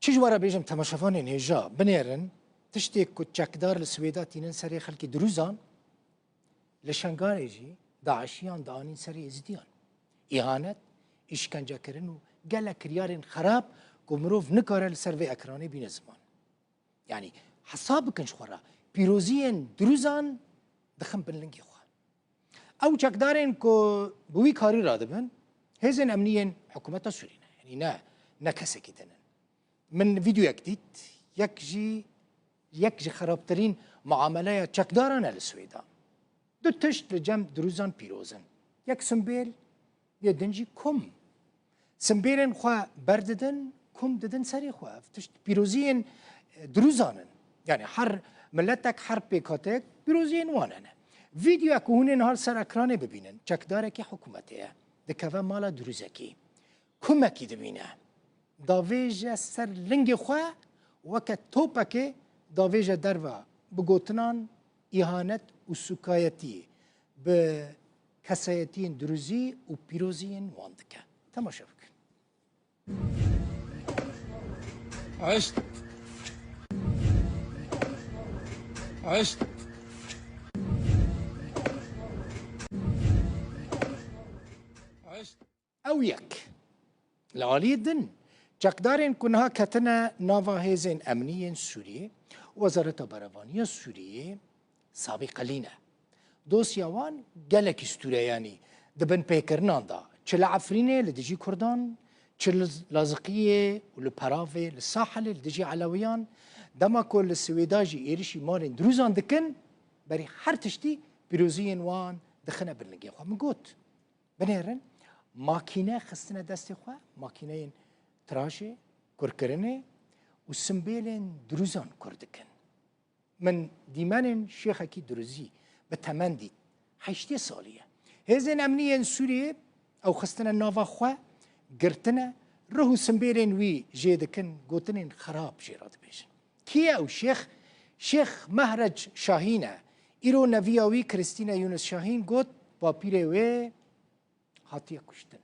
چی جوارا بیجم تماشافان نهجا بنیرن تشتی که چکدار لسویدا تینن سری خلکی دروزان لشنگاری جی داعشیان دانین سری ازدیان اهانت اشکنجه کرن و گله کریارن خراب که مروف نکاره لسر وی اکرانی بین زمان یعنی حساب کنش خورا پیروزین دروزان دخم بلنگی خواه او چکدارن که بوی کاری را دبن هزن امنیین حکومت سورینه یعنی نه کسی که تنن من فيديو جديد يكجي خرابترين معاملة چکداران السويدا دو تشت لجم دروزان بيروزن يك سمبيل يدنجي كم سمبيلن خوا برددن كم ددن سري خوا تشت بيروزين دروزانن يعني حر ملتك حر بيكاتك بيروزين وانن فيديو اكو نهار سر اكراني ببينن چکداركي حكومتيه دكفا مالا دروزكي كمكي دبينه داویج سر لنگ خواه وکت توپا که داویج دروا بگوتنان اهانت و سکایتی به کسایتین دروزی و پیروزین واندکه تماشا بکن عشت او یک لعالی دن چکدارین کنها کتنا ناوا هیزن امنیین سوریه وزارت برابانی سوریه سابق لینه دوسیاوان گلک استوریانی دبن پیکرنان دا چه لعفرینه لدجی کردان چه لازقیه و لپراوه لساحل لدجی علاویان دما کل سویداجی ایرشی مارن دروزان دکن بری هر تشتی پیروزین وان دخنه برنگی خواه من گوت بنیرن ماکینه خستنه دست خواه ماکینه تراشه کرکرنه و سمبیلن دروزان کردکن من دیمانن شیخه کی دروزی به تمندید 8 سالیه هزین امنیین سوریه او خستنه ناوا خواه گرتنه روح سمبیلن وی جیدکن گوتنین خراب جیراد بیشن کیه او شیخ مهرج شاهینه ایرو نویاوی کریستینا یونس شاهین گوت با پیره وی هاتیه کشتن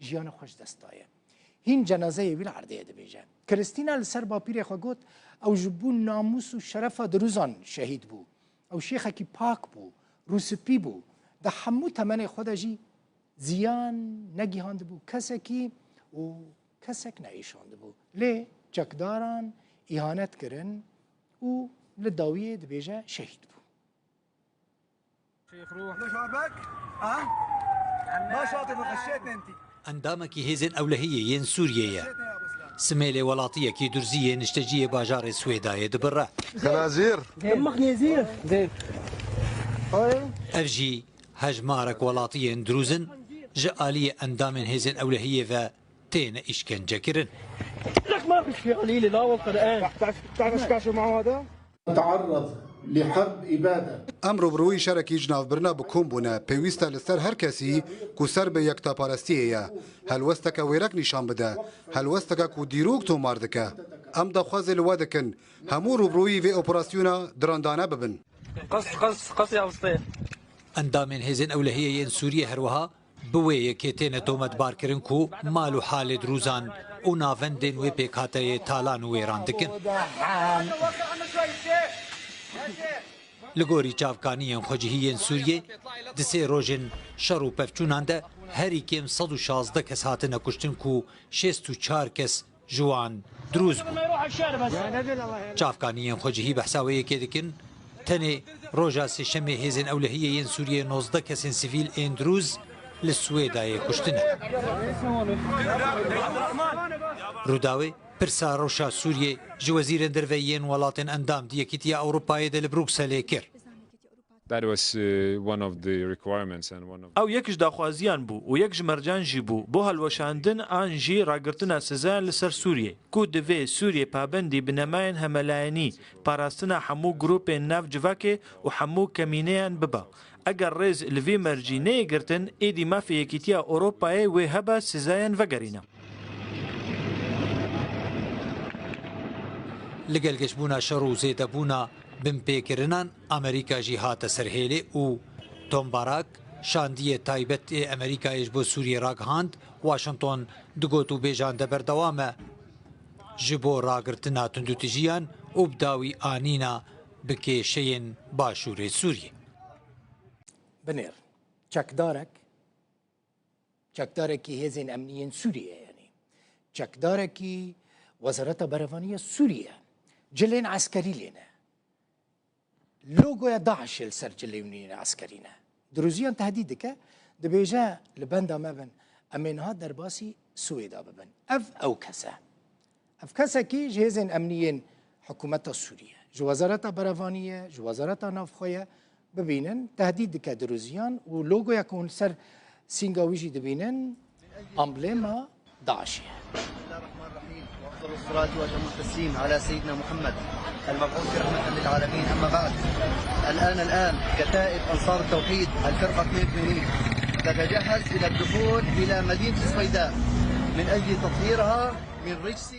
جیان خوش دستایه هین جنازه ویل عرضه ده بیجه کریستینا لسر با پیره خو گوت او جبون ناموس و شرف دروزان شهید بو او شیخه کی پاک بو روسپی بو ده همو تمن خود جی زیان نگیهاند بو کسکی و کسک نایشاند بو لی چکداران اهانت کرن و لداویه ده بیجه شهید بو شيخ روح ليش عبك؟ ها؟ ما شاطر غشيتني انت ئەندامێکی هێزن ئەولەهەیە یەن سووریەیە سمێلێ وڵاتیەکی دورزیە نیشتەجیە باژارێ سوێدایە دبڕە ئەڤژی هەژمارەك وڵاتیەن دروزن ji aliyê endamên hêzên ewlehiyê ve têne îşkencekirin. لحرب إبادة أمر بروي شركي جناف برنا بكومبونا بيويستا لسر هر كسي كو سر بيكتا پارستية هل وستك ويرك نشان بدا هل وستك كو ديروك تو ماردك أم دا خوازي لوادكن همو بروي في اوبراسيونا دراندانا ببن قص يا وسطي اندامين هيزن اولهيه ين سوريا هروها بوي كيتين تومت باركرن كو مالو حال دروزان و نافندن وي بيكاتي تالان ويراندكن لگوری چاوکانیان خوجهیان سوریه دسه روژن شر و پفچونان ده هری کم 116 کس هاتنه کشتن کو 64 کس جوان دروز بود. چاوکانیان خوجهی بحثاویه که دکن تنه روژا سشمه هیزن اولهیه سوریه 19 کسین سیویل این دروز لسویدای کشتنه. روداوی پرسا روشا سوریه جوازیر درویین ولاتن اندام دیکیتیا اروپای دل بروکسل کر. او یکش داخوازیان بو و یکش مرجان جی بو بو هلوشاندن آن جی راگرتنا سزان لسر سوریه کو دوی سوریه پابندی بنماین هملاینی پاراستنا حمو گروپ ناف جواکه و حمو کمینیان ببا اگر ریز لوی مرجی نیگرتن ایدی مافی یکیتیا اروپای و هبا سزایان وگرینا لگلگش بونا شروع زیده بونا بمپیکرنان امریکا جی هات سرهیلی و توم باراک شاندیه تایبت امریکایش بو سوریه راگ هاند واشنطن دگوتو بیجان دبر دوامه ji bo ragirtina tundûtijiyan û bi dawî anîna bi kêşeyên Başûrê Sûriyê. بنێر چەکدارێکی هێزên ئەمنیên سووریە یعنی چەکدارێکی وەزارەتە بەرەڤانیە سووریە جلên عسکەری لێنە لۆگۆیە داعشێ li ser cilê nîne eskerîne diroziyan tehdîd dike dibêje li benda me bin em ê niha derbasî Swêda bibin ew kes e ev kesekî ji hêzên emniyên hikûmeta Sûriye ji wezareta berevaniye ji wezareta navxwe bibînin tehdîd dike diroziyan û logoya ku hûn li ser sînga wî jî dibînin amblêma Daişê ye. وأفضل الصلاة وأتم التسليم على سيدنا محمد المبعوث رحمة للعالمين. أما بعد، الآن كتائب أنصار التوحيد الفرقة 82 تتجهز إلى الدخول إلى مدينة السويداء من أجل تطهيرها من رجس